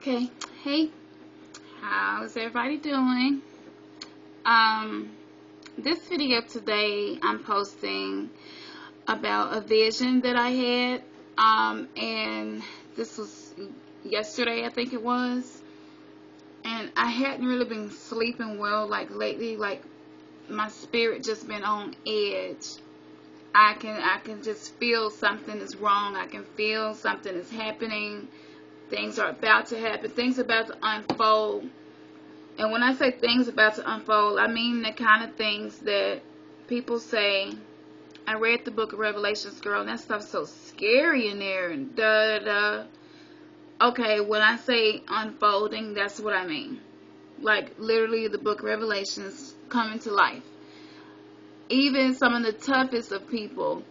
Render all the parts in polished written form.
Okay, hey, how's everybody doing? This video today I'm posting about a vision that I had, and this was yesterday, I think it was, and I hadn't really been sleeping well, like lately, like my spirit just been on edge. I can just feel something is wrong. I can feel something is happening. Things are about to happen. Things about to unfold. And when I say things about to unfold, I mean the kind of things that people say. I read the book of Revelations, girl, and that stuff's so scary in there and da da da. Okay, when I say unfolding, that's what I mean. Like literally the book of Revelations coming to life. Even some of the toughest of people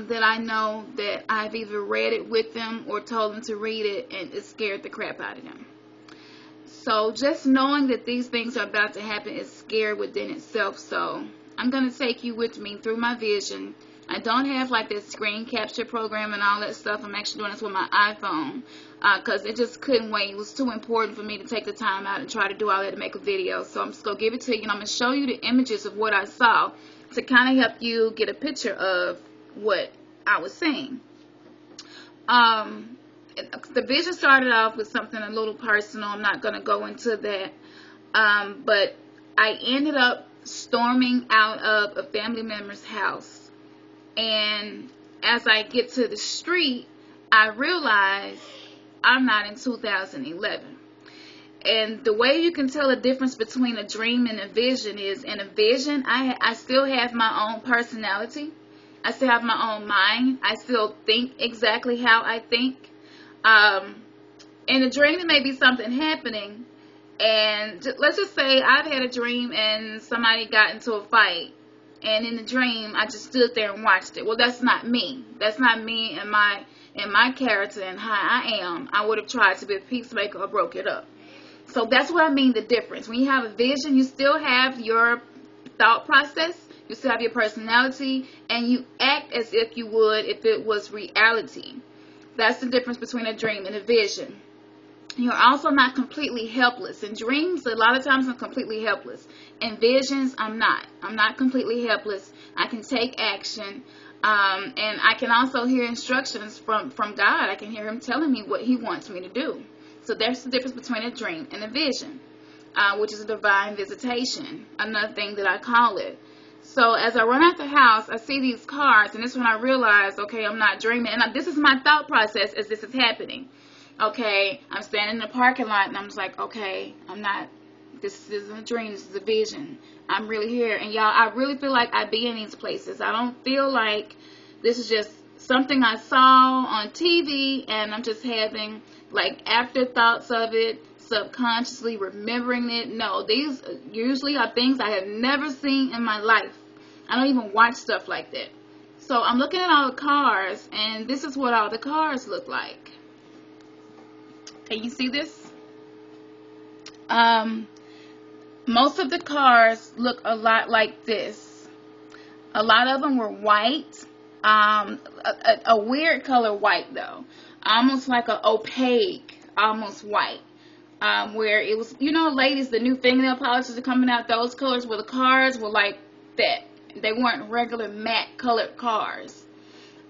that I know that I've either read it with them or told them to read it, and it scared the crap out of them. So just knowing that these things are about to happen is scary within itself. So I'm going to take you with me through my vision. I don't have like this screen capture program and all that stuff. I'm actually doing this with my iPhone because it just couldn't wait. It was too important for me to take the time out and try to do all that to make a video. So I'm just going to give it to you, and I'm going to show you the images of what I saw to kind of help you get a picture of what I was saying. The vision started off with something a little personal. I'm not going to go into that. But I ended up storming out of a family member's house. And as I get to the street, I realize I'm not in 2011. And the way you can tell the difference between a dream and a vision is, in a vision, I still have my own personality. I still have my own mind. I still think exactly how I think. In a dream, it may be something happening. And let's just say I've had a dream and somebody got into a fight. And in the dream, I just stood there and watched it. Well, that's not me. That's not me and my character and how I am. I would have tried to be a peacemaker or broke it up. So that's what I mean, the difference. When you have a vision, you still have your thought process. You still have your personality. And you act as if you would if it was reality. That's the difference between a dream and a vision. You're also not completely helpless. In dreams, a lot of times I'm completely helpless. In visions, I'm not. I'm not completely helpless. I can take action. And I can also hear instructions from God. I can hear Him telling me what He wants me to do. So there's the difference between a dream and a vision, which is a divine visitation, another thing that I call it. So as I run out the house, I see these cars, and this is when I realize, okay, I'm not dreaming. And this is my thought process as this is happening. Okay, I'm standing in the parking lot, and I'm just like, okay, this isn't a dream, this is a vision. I'm really here. And y'all, I really feel like I be in these places. I don't feel like this is just something I saw on TV, and I'm just having, like, afterthoughts of it, subconsciously remembering it. No, these usually are things I have never seen in my life. I don't even watch stuff like that. So I'm looking at all the cars, and this is what all the cars look like. Can you see this? Most of the cars look a lot like this. A lot of them were white. A weird color white, though. Almost like an opaque, almost white. Where it was, you know, ladies, the new fingernail polishes are coming out, those colors, where the cars were like that. They weren't regular matte colored cars.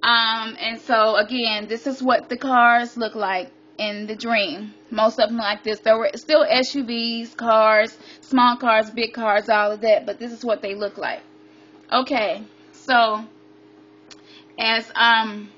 And so, again, this is what the cars look like in the dream. Most of them like this. There were still SUVs, cars, small cars, big cars, all of that, but this is what they look like. Okay, so as I'm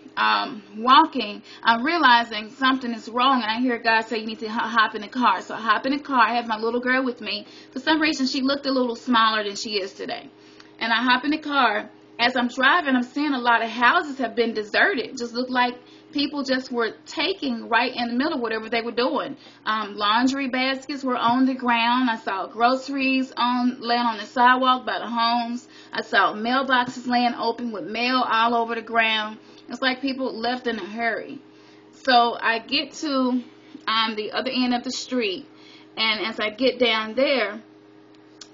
walking, I'm realizing something is wrong, and I hear God say you need to hop in the car. So I hop in the car. I have my little girl with me. For some reason, she looked a little smaller than she is today. And I hop in the car. As I'm driving, I'm seeing a lot of houses have been deserted. Just look like people just were taking right in the middle of whatever they were doing. Laundry baskets were on the ground. I saw groceries laying on the sidewalk by the homes. I saw mailboxes laying open with mail all over the ground. It's like people left in a hurry. So I get to the other end of the street, and as I get down there,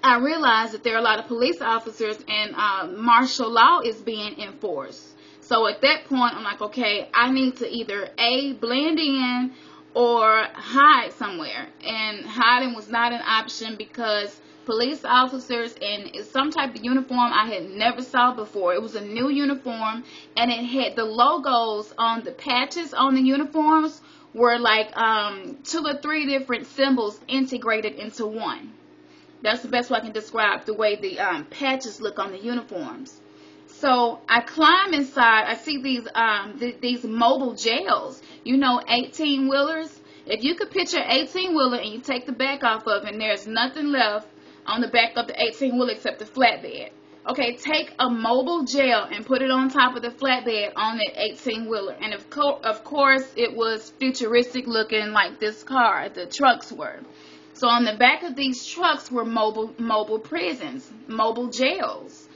I realize that there are a lot of police officers, and martial law is being enforced. So at that point, I'm like, okay, I need to either A, blend in, or hide somewhere. And hiding was not an option because police officers in some type of uniform I had never saw before. It was a new uniform, and it had the logos on the patches on the uniforms were like 2 or 3 different symbols integrated into one. That's the best way I can describe the way the patches look on the uniforms. So I climb inside. I see these mobile jails, 18-wheelers. If you could picture an 18-wheeler and you take the back off of it and there's nothing left on the back of the 18-wheeler except the flatbed. Okay, take a mobile jail and put it on top of the flatbed on the 18-wheeler. And of course, it was futuristic looking like this car, the trucks were. So on the back of these trucks were mobile prisons, mobile jails.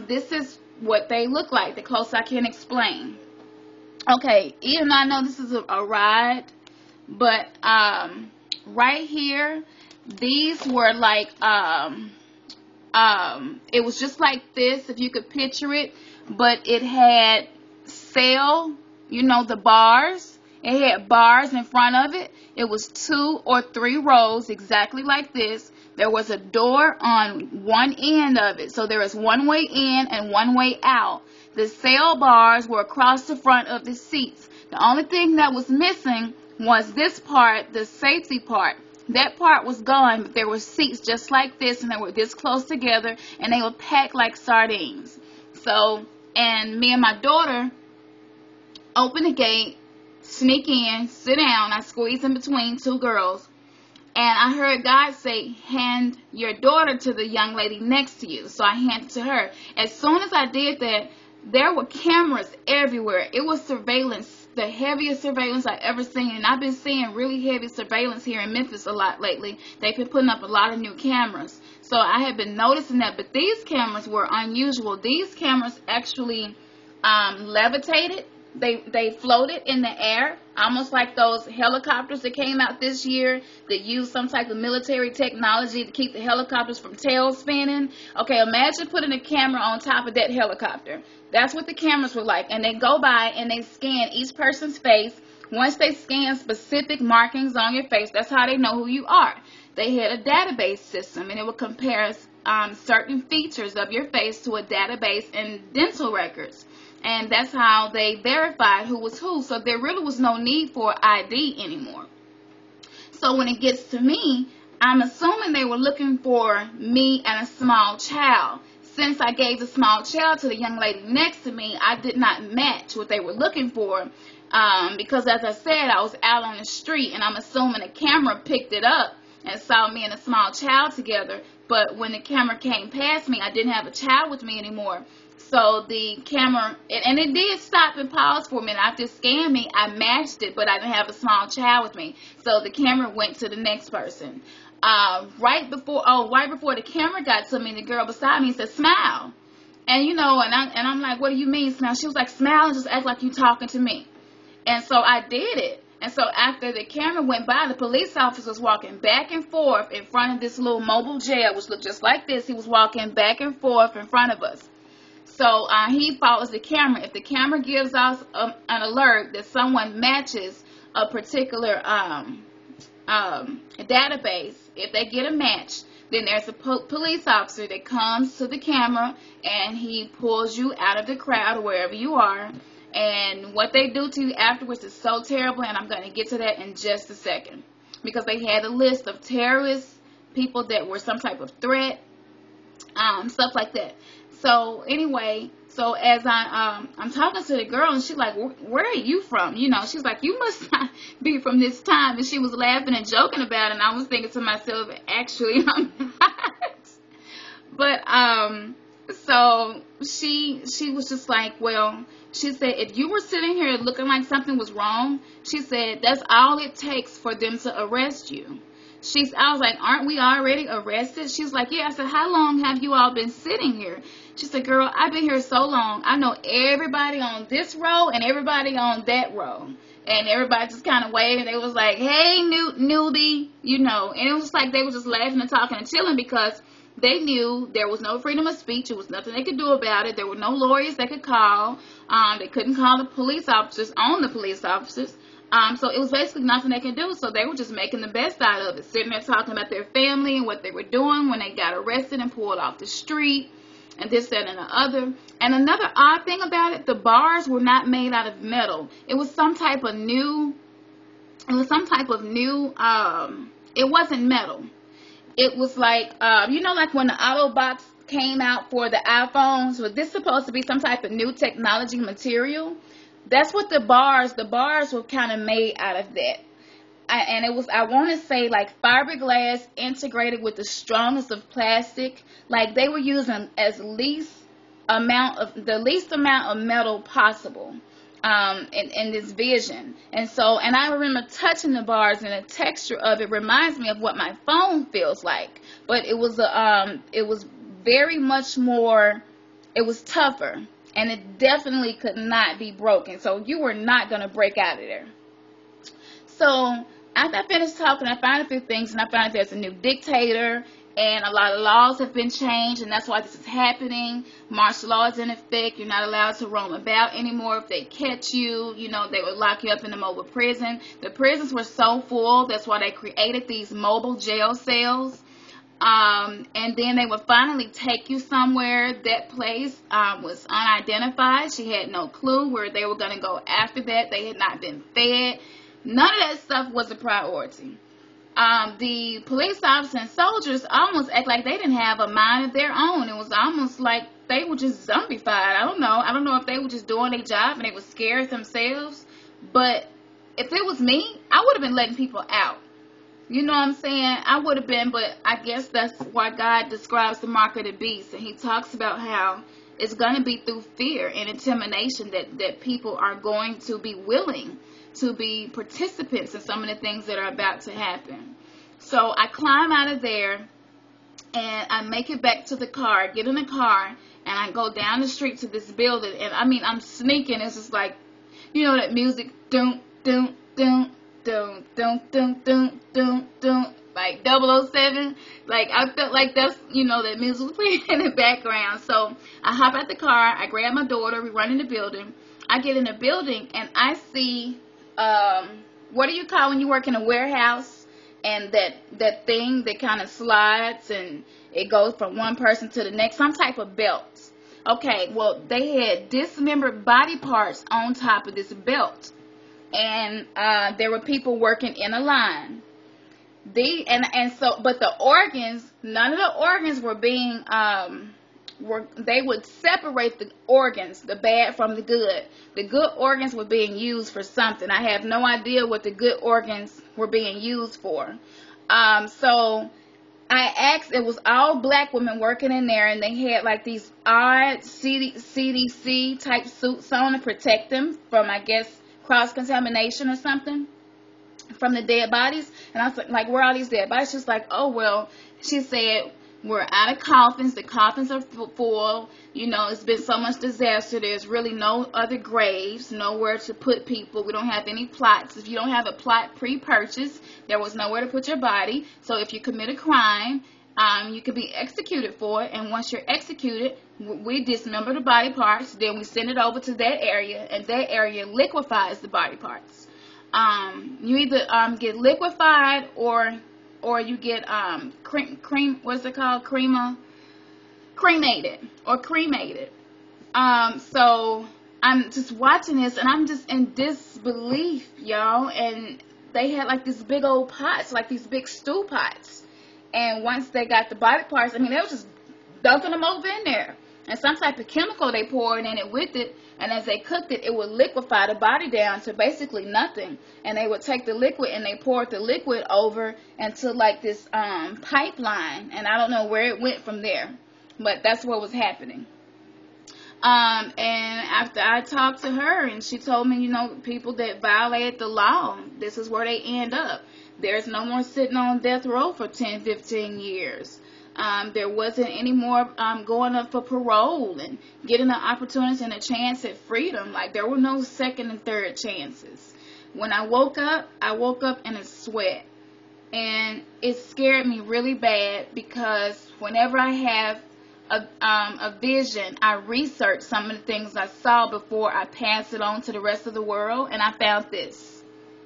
This is what they look like, the closest I can explain. Okay, even though I know this is a ride, but right here, these were like, it was just like this, if you could picture it, but it had cell, the bars. It had bars in front of it. It was 2 or 3 rows exactly like this. There was a door on one end of it, so there was one way in and one way out. The cell bars were across the front of the seats. The only thing that was missing was this part, the safety part. That part was gone, but there were seats just like this, and they were this close together, and they were packed like sardines. So, and me and my daughter opened the gate, sneak in, sit down. I squeezed in between 2 girls, and I heard God say, hand your daughter to the young lady next to you. So I handed it to her. As soon as I did that, there were cameras everywhere. It was surveillance, the heaviest surveillance I've ever seen. And I've been seeing really heavy surveillance here in Memphis a lot lately. They've been putting up a lot of new cameras. So I have been noticing that. But these cameras were unusual. These cameras actually levitated. They floated in the air, almost like those helicopters that came out this year that used some type of military technology to keep the helicopters from tail spinning. Okay, imagine putting a camera on top of that helicopter. That's what the cameras were like. And they go by and they scan each person's face. Once they scan specific markings on your face, that's how they know who you are. They had a database system, and it would compare certain features of your face to a database in dental records. And that's how they verified who was who. So there really was no need for ID anymore. So when it gets to me, I'm assuming they were looking for me and a small child. Since I gave the small child to the young lady next to me, I did not match what they were looking for. Because as I said, I was out on the street, and I'm assuming a camera picked it up and saw me and a small child together. But when the camera came past me, I didn't have a child with me anymore. So the camera, and it did stop and pause for a minute. After it scanned me, I matched it, but I didn't have a small child with me. So the camera went to the next person. Right before the camera got to me, the girl beside me said, "Smile." And and I'm like, "What do you mean, smile?" She was like, "Smile and just act like you talking to me." And so I did it. And so after the camera went by, the police officer was walking back and forth in front of this little mobile jail, which looked just like this. He was walking back and forth in front of us. So he follows the camera. If the camera gives us an alert that someone matches a particular database, if they get a match, then there's a police officer that comes to the camera and he pulls you out of the crowd or wherever you are. And what they do to you afterwards is so terrible, and I'm going to get to that in just a second. Because they had a list of terrorists, people that were some type of threat, stuff like that. So anyway, so as I'm talking to the girl, and she's like, "Where are you from?" She's like, "You must not be from this time." And she was laughing and joking about it, and I was thinking to myself, actually, I'm not. But so she was just like, well, she said, "If you were sitting here looking like something was wrong," she said, "that's all it takes for them to arrest you." I was like, "Aren't we already arrested?" She's like, "Yeah." I said, "How long have you all been sitting here?" She said, "Girl, I've been here so long. I know everybody on this row and everybody on that row." And everybody just kind of waved. They was like, "Hey, newbie," And it was like they were just laughing and talking and chilling because they knew there was no freedom of speech. There was nothing they could do about it. There were no lawyers they could call. They couldn't call the police officers on the police officers. So it was basically nothing they could do. So they were just making the best out of it, sitting there talking about their family and what they were doing when they got arrested and pulled off the street, and this, that, and the other. And another odd thing about it, the bars were not made out of metal. It was some type of new, it wasn't metal. It was like, like when the auto box came out for the iPhones, was this supposed to be some type of new technology material? That's what the bars were kind of made out of that. And it was, I want to say, like fiberglass integrated with the strongest of plastic. Like they were using the least amount of metal possible in this vision. And I remember touching the bars, and the texture of it reminds me of what my phone feels like. But it was very much more, it was tougher. And it definitely could not be broken. So you were not going to break out of there. So after I finished talking, I found a few things. And I found there's a new dictator. And a lot of laws have been changed. And that's why this is happening. Martial law is in effect. You're not allowed to roam about anymore. If they catch you, they would lock you up in a mobile prison. The prisons were so full. That's why they created these mobile jail cells. And then they would finally take you somewhere. That place was unidentified. She had no clue where they were going to go after that. They had not been fed. None of that stuff was a priority. The police officers and soldiers almost act like they didn't have a mind of their own. It was almost like they were just zombified. I don't know if they were just doing their job and they were scared themselves. But if it was me, I would have been letting people out. You know what I'm saying? I would have been, but I guess that's why God describes the mark of the beast. And he talks about how it's going to be through fear and intimidation that people are going to be willing to be participants in some of the things that are about to happen. So I climb out of there, and I make it back to the car, get in the car, and I go down the street to this building. And I'm sneaking. It's just like, that music, doom, doom, doom. Dun, dun, dun, dun, dun, dun, like 007. Like I felt like that's, that music was playing in the background. So I hop out the car, I grab my daughter, we run in the building. I get in the building and I see, what do you call when you work in a warehouse and that thing that kind of slides and it goes from one person to the next, some type of belt. Okay, well they had dismembered body parts on top of this belt. And there were people working in a line. But the organs, none of the organs were being, they would separate the organs, the bad from the good. The good organs were being used for something. I have no idea what the good organs were being used for. So I asked, it was all black women working in there, and they had like these odd CDC type suits on to protect them from, I guess, cross-contamination or something from the dead bodies. And I was like, where are all these dead bodies? She's like, oh, well, she said, we're out of coffins. The coffins are full. It's been so much disaster. There's really no other graves, nowhere to put people. We don't have any plots. If you don't have a plot pre-purchased, there was nowhere to put your body. So if you commit a crime, you could be executed for it. And once you're executed, we dismember the body parts, then we send it over to that area, and that area liquefies the body parts. You either get liquefied or you get cremated or cremated. So I'm just watching this, and I'm just in disbelief, y'all. And they had like these big old pots, like these big stew pots. And once they got the body parts, they were just dunking them over in there. And some type of chemical they poured in it with it. And as they cooked it, it would liquefy the body down to basically nothing. And they would take the liquid and they poured the liquid over into like this pipeline. And I don't know where it went from there. But that's what was happening. And after I talked to her, and she told me, people that violated the law, this is where they end up. There's no more sitting on death row for 10, 15 years. There wasn't any more going up for parole and getting an opportunity and a chance at freedom. Like, there were no second and third chances. When I woke up in a sweat. And it scared me really bad, because whenever I have a vision, I research some of the things I saw before I pass it on to the rest of the world, and I found this.